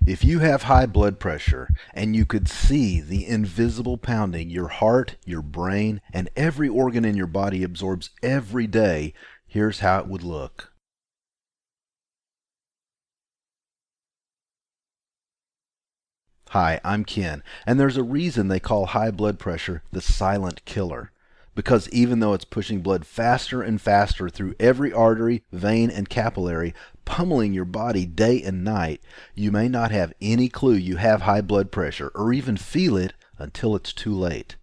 If you have high blood pressure and you could see the invisible pounding your heart, your brain, and every organ in your body absorbs every day, here's how it would look. Hi, I'm Ken, and there's a reason they call high blood pressure the silent killer. Because even though it's pushing blood faster and faster through every artery, vein, and capillary, pummeling your body day and night, you may not have any clue you have high blood pressure or even feel it until it's too late.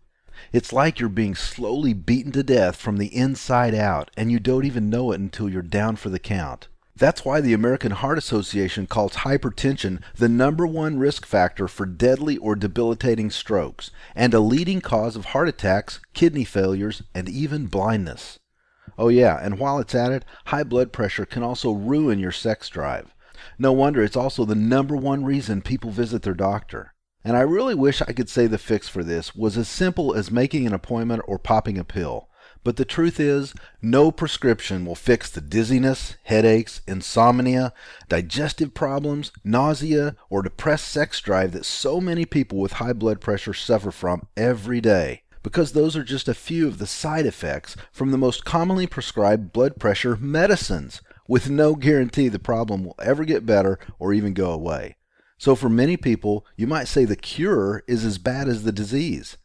It's like you're being slowly beaten to death from the inside out, and you don't even know it until you're down for the count. That's why the American Heart Association calls hypertension the #1 risk factor for deadly or debilitating strokes, and a leading cause of heart attacks, kidney failures, and even blindness. Oh yeah, and while it's at it, high blood pressure can also ruin your sex drive. No wonder it's also the #1 reason people visit their doctor. And I really wish I could say the fix for this was as simple as making an appointment or popping a pill. But the truth is, no prescription will fix the dizziness, headaches, insomnia, digestive problems, nausea, or depressed sex drive that so many people with high blood pressure suffer from every day. Because those are just a few of the side effects from the most commonly prescribed blood pressure medicines, with no guarantee the problem will ever get better or even go away. So for many people, you might say the cure is as bad as the disease.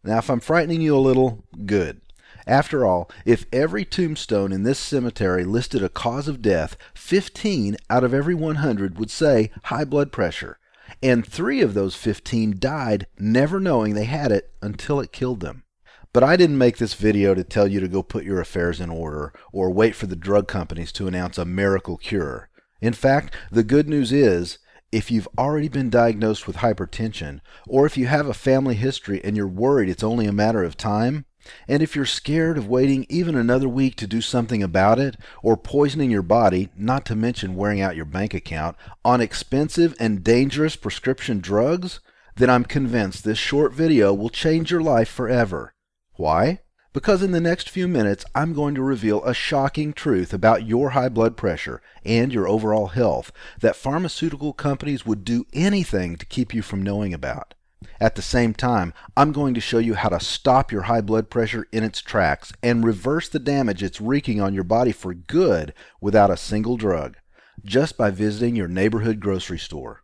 Now, if I'm frightening you a little, good. After all, if every tombstone in this cemetery listed a cause of death, 15 out of every 100 would say high blood pressure, and 3 of those 15 died never knowing they had it until it killed them. But I didn't make this video to tell you to go put your affairs in order or wait for the drug companies to announce a miracle cure. In fact, the good news is, if you've already been diagnosed with hypertension, or if you have a family history and you're worried it's only a matter of time, and if you're scared of waiting even another week to do something about it, or poisoning your body, not to mention wearing out your bank account, on expensive and dangerous prescription drugs, then I'm convinced this short video will change your life forever. Why? Because in the next few minutes, I'm going to reveal a shocking truth about your high blood pressure and your overall health that pharmaceutical companies would do anything to keep you from knowing about. At the same time, I'm going to show you how to stop your high blood pressure in its tracks and reverse the damage it's wreaking on your body for good without a single drug, just by visiting your neighborhood grocery store.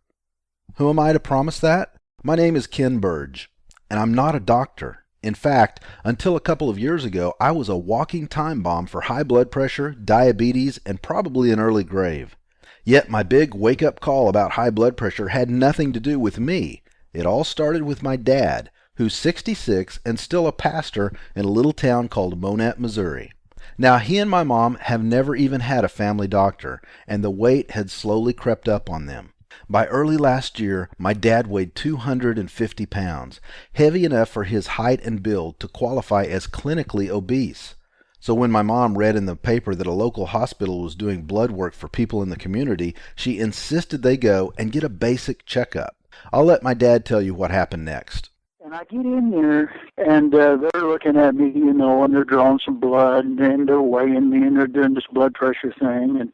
Who am I to promise that? My name is Ken Burge, and I'm not a doctor. In fact, until a couple of years ago, I was a walking time bomb for high blood pressure, diabetes, and probably an early grave. Yet my big wake-up call about high blood pressure had nothing to do with me. It all started with my dad, who's 66 and still a pastor in a little town called Monett, Missouri. Now, he and my mom have never even had a family doctor, and the weight had slowly crept up on them. By early last year, my dad weighed 250 pounds, heavy enough for his height and build to qualify as clinically obese. So when my mom read in the paper that a local hospital was doing blood work for people in the community, she insisted they go and get a basic checkup. I'll let my dad tell you what happened next. And I get in there, and they're looking at me, and they're drawing some blood, and they're weighing me, and they're doing this blood pressure thing. And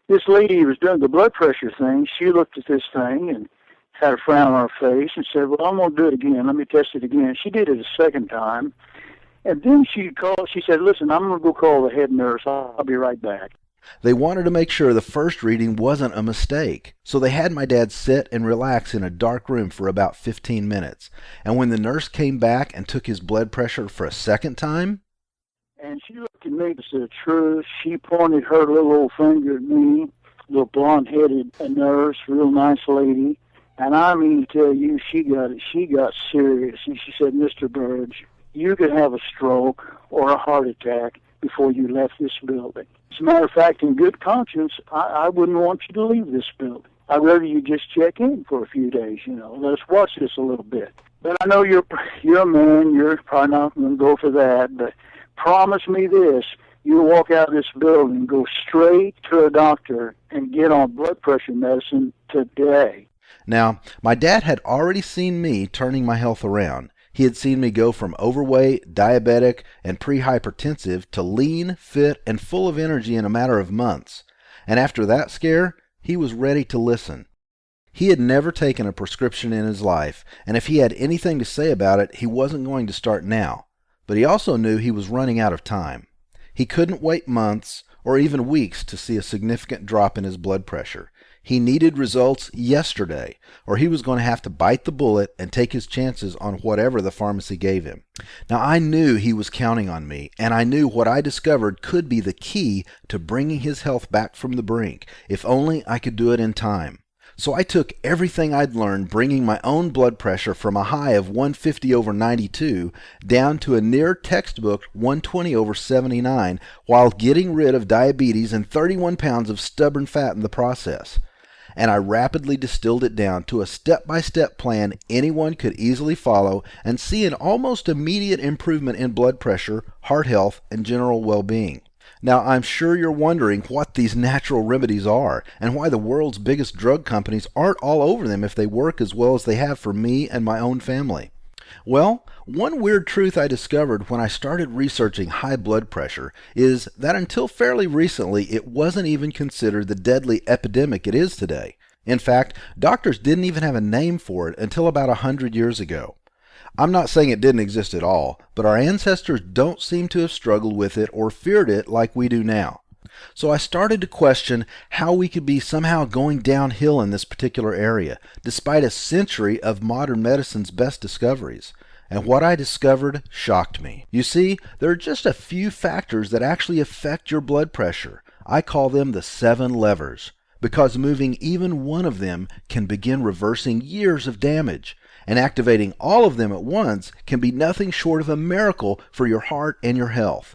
this lady who was doing the blood pressure thing, she looked at this thing and had a frown on her face and said, well, I'm going to do it again. Let me test it again. She did it a second time. And then she said, listen, I'm going to go call the head nurse. I'll be right back. They wanted to make sure the first reading wasn't a mistake, so they had my dad sit and relax in a dark room for about 15 minutes. And when the nurse came back and took his blood pressure for a second time, and she looked at me to say the truth. She pointed her little old finger at me, little blonde-headed nurse, real nice lady. And I mean to tell you, she got serious. And she said, Mr. Burge, you could have a stroke or a heart attack before you left this building. As a matter of fact, in good conscience, I wouldn't want you to leave this building. I'd rather you just check in for a few days, Let us watch this a little bit. But I know you're a man. You're probably not going to go for that. But promise me this. You'll walk out of this building, go straight to a doctor, and get on blood pressure medicine today. Now, my dad had already seen me turning my health around. He had seen me go from overweight, diabetic, and pre-hypertensive to lean, fit, and full of energy in a matter of months. And after that scare, he was ready to listen. He had never taken a prescription in his life, and if he had anything to say about it, he wasn't going to start now. But he also knew he was running out of time. He couldn't wait months or even weeks to see a significant drop in his blood pressure. He needed results yesterday, or he was going to have to bite the bullet and take his chances on whatever the pharmacy gave him. Now, I knew he was counting on me, and I knew what I discovered could be the key to bringing his health back from the brink, if only I could do it in time. So I took everything I'd learned, bringing my own blood pressure from a high of 150/92 down to a near textbook 120/79, while getting rid of diabetes and 31 pounds of stubborn fat in the process. And I rapidly distilled it down to a step-by-step plan anyone could easily follow and see an almost immediate improvement in blood pressure, heart health, and general well-being. Now, I'm sure you're wondering what these natural remedies are and why the world's biggest drug companies aren't all over them if they work as well as they have for me and my own family. Well, one weird truth I discovered when I started researching high blood pressure is that until fairly recently it wasn't even considered the deadly epidemic it is today. In fact, doctors didn't even have a name for it until about 100 years ago. I'm not saying it didn't exist at all, but our ancestors don't seem to have struggled with it or feared it like we do now. So I started to question how we could be somehow going downhill in this particular area, despite a century of modern medicine's best discoveries. And what I discovered shocked me. You see, there are just a few factors that actually affect your blood pressure. I call them the 7 levers, because moving even one of them can begin reversing years of damage. And activating all of them at once can be nothing short of a miracle for your heart and your health.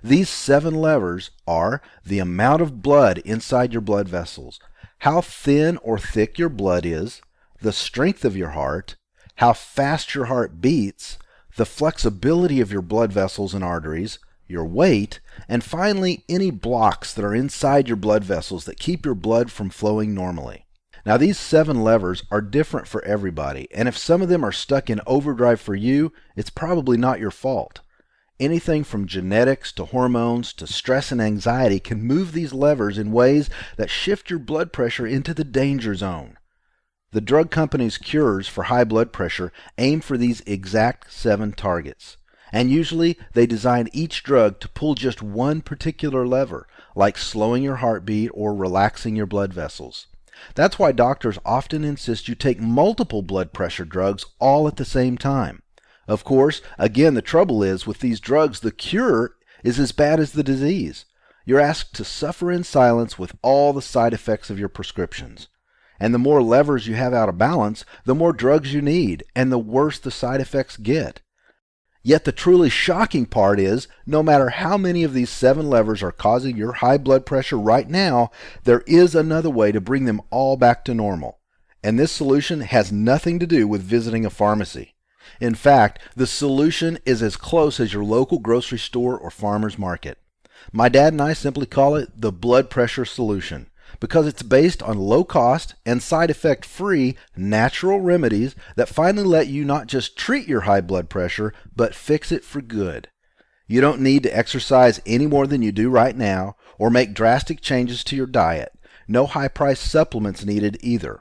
These 7 levers are the amount of blood inside your blood vessels, how thin or thick your blood is, the strength of your heart, how fast your heart beats, the flexibility of your blood vessels and arteries, your weight, and finally any blocks that are inside your blood vessels that keep your blood from flowing normally. Now, these 7 levers are different for everybody, and if some of them are stuck in overdrive for you, it's probably not your fault. Anything from genetics to hormones to stress and anxiety can move these levers in ways that shift your blood pressure into the danger zone. The drug companies' cures for high blood pressure aim for these exact 7 targets, and usually they design each drug to pull just one particular lever, like slowing your heartbeat or relaxing your blood vessels. That's why doctors often insist you take multiple blood pressure drugs all at the same time. Of course, again, the trouble is with these drugs, the cure is as bad as the disease. You're asked to suffer in silence with all the side effects of your prescriptions. And the more levers you have out of balance, the more drugs you need, and the worse the side effects get. Yet the truly shocking part is, no matter how many of these 7 levers are causing your high blood pressure right now, there is another way to bring them all back to normal. And this solution has nothing to do with visiting a pharmacy. In fact, the solution is as close as your local grocery store or farmer's market. My dad and I simply call it the blood pressure solution, because it's based on low-cost and side-effect-free natural remedies that finally let you not just treat your high blood pressure, but fix it for good. You don't need to exercise any more than you do right now, or make drastic changes to your diet. No high-priced supplements needed either.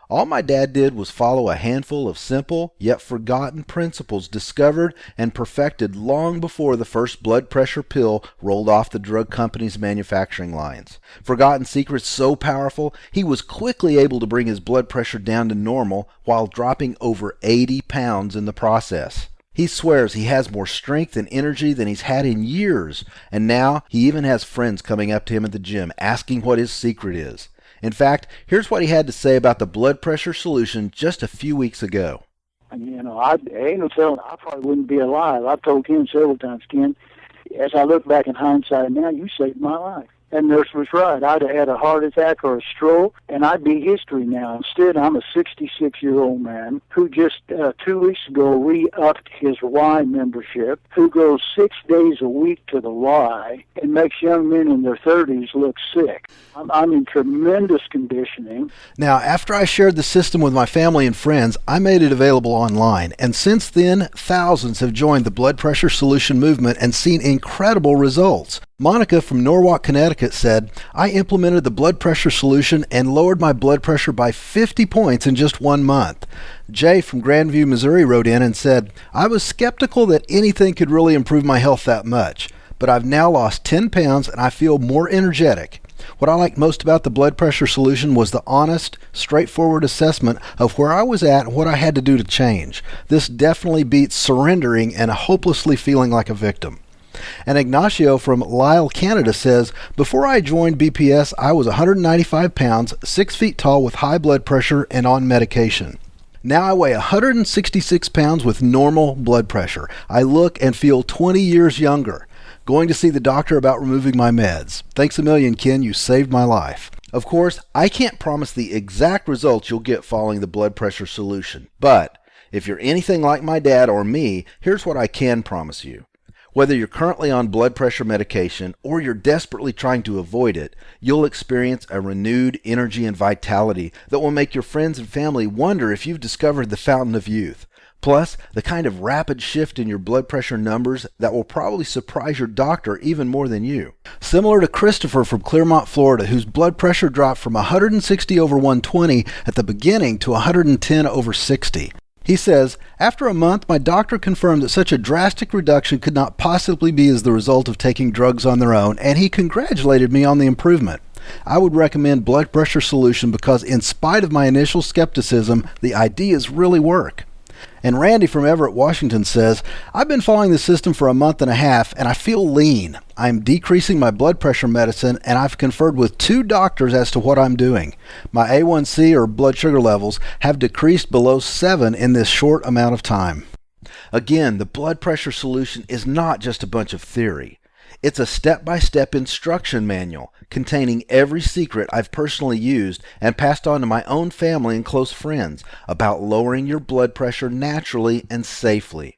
All my dad did was follow a handful of simple yet forgotten principles discovered and perfected long before the first blood pressure pill rolled off the drug company's manufacturing lines. Forgotten secrets so powerful, he was quickly able to bring his blood pressure down to normal while dropping over 80 pounds in the process. He swears he has more strength and energy than he's had in years, and now he even has friends coming up to him at the gym asking what his secret is. In fact, here's what he had to say about the blood pressure solution just a few weeks ago. And, I ain't no telling, I probably wouldn't be alive. I've told Ken several times, Ken, as I look back in hindsight now, you saved my life. And nurse was right. I'd have had a heart attack or a stroke, and I'd be history now. Instead, I'm a 66-year-old man who just 2 weeks ago re-upped his Y membership, who goes 6 days a week to the Y and makes young men in their 30s look sick. I'm in tremendous conditioning. Now, after I shared the system with my family and friends, I made it available online. And since then, thousands have joined the blood pressure solution movement and seen incredible results. Monica from Norwalk, Connecticut said, I implemented the blood pressure solution and lowered my blood pressure by 50 points in just 1 month. Jay from Grandview, Missouri wrote in and said, I was skeptical that anything could really improve my health that much, but I've now lost 10 pounds and I feel more energetic. What I liked most about the blood pressure solution was the honest, straightforward assessment of where I was at and what I had to do to change. This definitely beats surrendering and hopelessly feeling like a victim. And Ignacio from Lisle, Canada says, before I joined BPS, I was 195 pounds, 6 feet tall with high blood pressure and on medication. Now I weigh 166 pounds with normal blood pressure. I look and feel 20 years younger. Going to see the doctor about removing my meds. Thanks a million, Ken. You saved my life. Of course, I can't promise the exact results you'll get following the blood pressure solution. But if you're anything like my dad or me, here's what I can promise you. Whether you're currently on blood pressure medication or you're desperately trying to avoid it, you'll experience a renewed energy and vitality that will make your friends and family wonder if you've discovered the fountain of youth. Plus, the kind of rapid shift in your blood pressure numbers that will probably surprise your doctor even more than you. Similar to Christopher from Clearmont, Florida, whose blood pressure dropped from 160 over 120 at the beginning to 110 over 60. He says, after a month, my doctor confirmed that such a drastic reduction could not possibly be as the result of taking drugs on their own, and he congratulated me on the improvement. I would recommend blood pressure solution because in spite of my initial skepticism, the ideas really work. And Randy from Everett, Washington says, I've been following the system for a month and a half and I feel lean. I'm decreasing my blood pressure medicine and I've conferred with 2 doctors as to what I'm doing. My A1C or blood sugar levels have decreased below 7 in this short amount of time. Again, the blood pressure solution is not just a bunch of theory. It's a step-by-step instruction manual containing every secret I've personally used and passed on to my own family and close friends about lowering your blood pressure naturally and safely.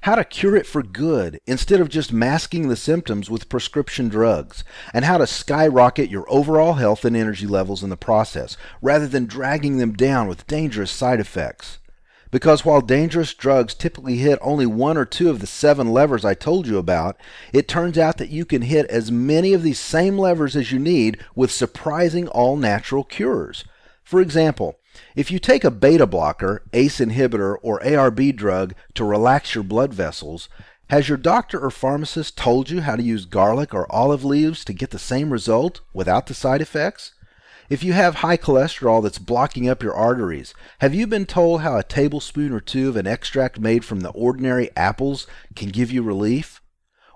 How to cure it for good instead of just masking the symptoms with prescription drugs, and how to skyrocket your overall health and energy levels in the process rather than dragging them down with dangerous side effects. Because while dangerous drugs typically hit only 1 or 2 of the 7 levers I told you about, it turns out that you can hit as many of these same levers as you need with surprising all-natural cures. For example, if you take a beta blocker, ACE inhibitor, or ARB drug to relax your blood vessels, has your doctor or pharmacist told you how to use garlic or olive leaves to get the same result without the side effects? If you have high cholesterol that's blocking up your arteries, have you been told how a tablespoon or 2 of an extract made from the ordinary apples can give you relief?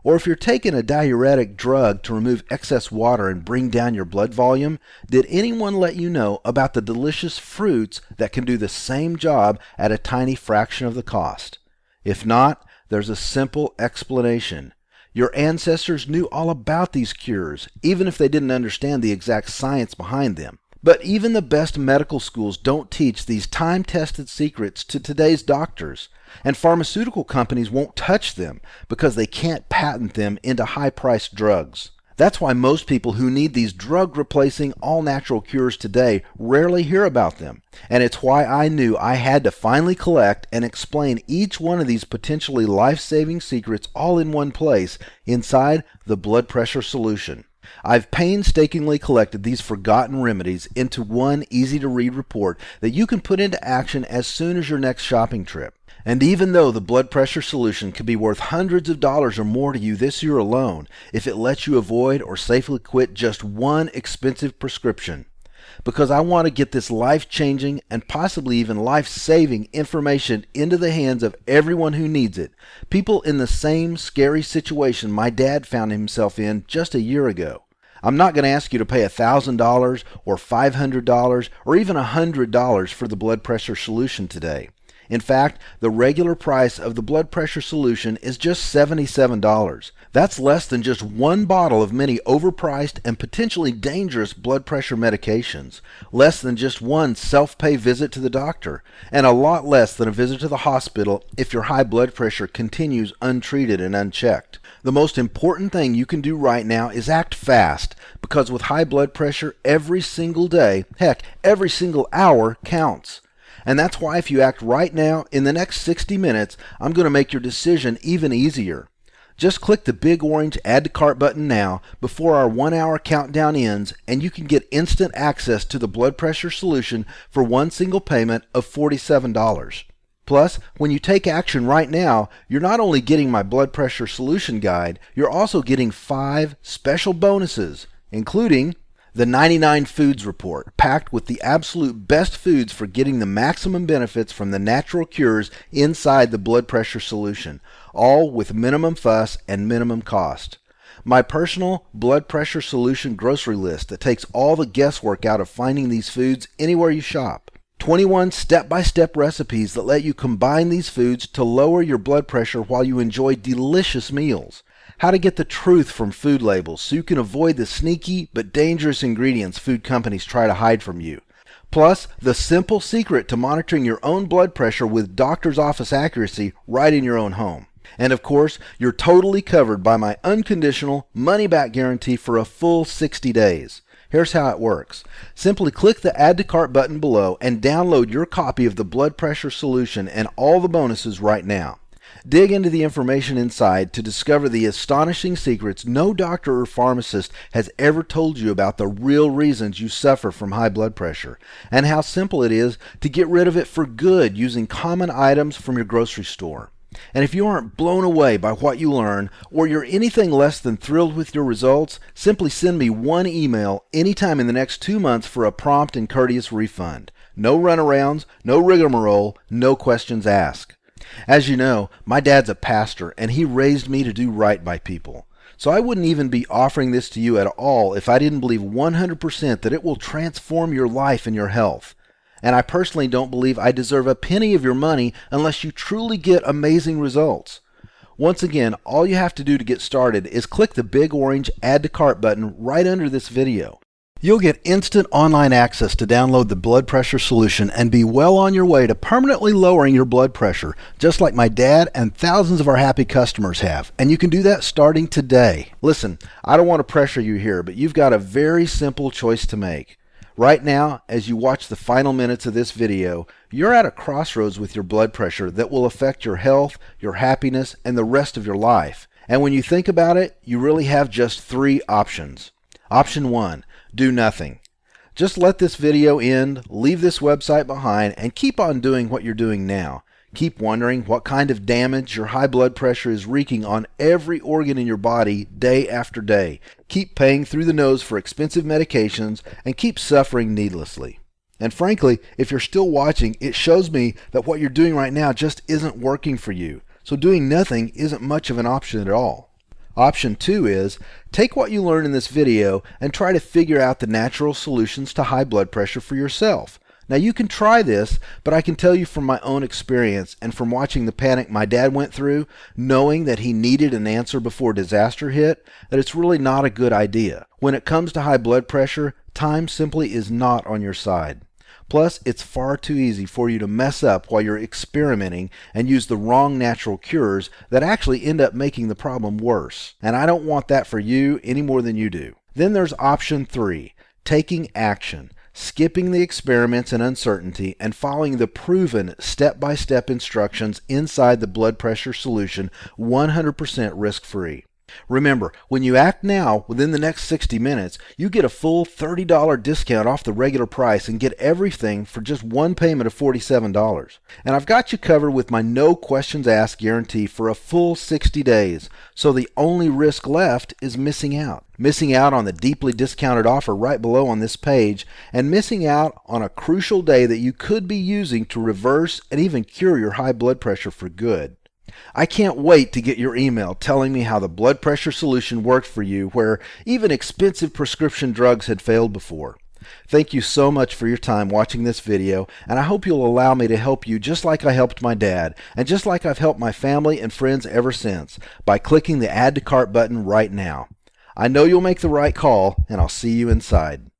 Or if you're taking a diuretic drug to remove excess water and bring down your blood volume, did anyone let you know about the delicious fruits that can do the same job at a tiny fraction of the cost? If not, there's a simple explanation. Your ancestors knew all about these cures, even if they didn't understand the exact science behind them. But even the best medical schools don't teach these time-tested secrets to today's doctors, and pharmaceutical companies won't touch them because they can't patent them into high-priced drugs. That's why most people who need these drug-replacing all-natural cures today rarely hear about them. And it's why I knew I had to finally collect and explain each one of these potentially life-saving secrets all in one place inside the blood pressure solution. I've painstakingly collected these forgotten remedies into one easy-to-read report that you can put into action as soon as your next shopping trip. And even though the blood pressure solution could be worth hundreds of dollars or more to you this year alone, if it lets you avoid or safely quit just one expensive prescription. Because I want to get this life-changing and possibly even life-saving information into the hands of everyone who needs it. People in the same scary situation my dad found himself in just a year ago. I'm not going to ask you to pay $1,000 or $500 or even $100 for the blood pressure solution today. In fact, the regular price of the blood pressure solution is just $77. That's less than just one bottle of many overpriced and potentially dangerous blood pressure medications, less than just one self-pay visit to the doctor, and a lot less than a visit to the hospital if your high blood pressure continues untreated and unchecked. The most important thing you can do right now is act fast, because with high blood pressure, every single day, heck, every single hour counts. And that's why if you act right now, in the next 60 minutes, I'm going to make your decision even easier. Just click the big orange Add to Cart button now before our 1-hour countdown ends, and you can get instant access to the blood pressure solution for one single payment of $47. Plus, when you take action right now, you're not only getting my blood pressure solution guide, you're also getting 5 special bonuses, including the 99 Foods Report, packed with the absolute best foods for getting the maximum benefits from the natural cures inside the blood pressure solution, all with minimum fuss and minimum cost. My personal blood pressure solution grocery list that takes all the guesswork out of finding these foods anywhere you shop. 21 step-by-step recipes that let you combine these foods to lower your blood pressure while you enjoy delicious meals. How to get the truth from food labels so you can avoid the sneaky but dangerous ingredients food companies try to hide from you. Plus, the simple secret to monitoring your own blood pressure with doctor's office accuracy right in your own home. And of course, you're totally covered by my unconditional money-back guarantee for a full 60 days. Here's how it works. Simply click the Add to Cart button below and download your copy of the blood pressure solution and all the bonuses right now. Dig into the information inside to discover the astonishing secrets no doctor or pharmacist has ever told you about the real reasons you suffer from high blood pressure, and how simple it is to get rid of it for good using common items from your grocery store. And if you aren't blown away by what you learn, or you're anything less than thrilled with your results, simply send me one email anytime in the next 2 months for a prompt and courteous refund. No runarounds, no rigmarole, no questions asked. As you know, my dad's a pastor, and he raised me to do right by people. So I wouldn't even be offering this to you at all if I didn't believe 100% that it will transform your life and your health. And I personally don't believe I deserve a penny of your money unless you truly get amazing results. Once again, all you have to do to get started is click the big orange Add to Cart button right under this video. You'll get instant online access to download the blood pressure solution and be well on your way to permanently lowering your blood pressure, just like my dad and thousands of our happy customers have. And you can do that starting today. Listen, I don't want to pressure you here, but you've got a very simple choice to make. Right now, as you watch the final minutes of this video, you're at a crossroads with your blood pressure that will affect your health, your happiness, and the rest of your life. And when you think about it, you really have just 3 options. Option 1. Do nothing. Just let this video end, leave this website behind, and keep on doing what you're doing now. Keep wondering what kind of damage your high blood pressure is wreaking on every organ in your body day after day. Keep paying through the nose for expensive medications, and keep suffering needlessly. And frankly, if you're still watching, it shows me that what you're doing right now just isn't working for you. So doing nothing isn't much of an option at all. Option 2 is, take what you learn in this video and try to figure out the natural solutions to high blood pressure for yourself. Now you can try this, but I can tell you from my own experience and from watching the panic my dad went through, knowing that he needed an answer before disaster hit, that it's really not a good idea. When it comes to high blood pressure, time simply is not on your side. Plus, it's far too easy for you to mess up while you're experimenting and use the wrong natural cures that actually end up making the problem worse. And I don't want that for you any more than you do. Then there's option 3, taking action, skipping the experiments and uncertainty and following the proven step-by-step instructions inside the blood pressure solution 100% risk-free. Remember, when you act now, within the next 60 minutes, you get a full $30 discount off the regular price and get everything for just one payment of $47. And I've got you covered with my no questions asked guarantee for a full 60 days, so the only risk left is missing out. Missing out on the deeply discounted offer right below on this page, and missing out on a crucial day that you could be using to reverse and even cure your high blood pressure for good. I can't wait to get your email telling me how the blood pressure solution worked for you where even expensive prescription drugs had failed before. Thank you so much for your time watching this video, and I hope you'll allow me to help you just like I helped my dad, and just like I've helped my family and friends ever since, by clicking the Add to Cart button right now. I know you'll make the right call, and I'll see you inside.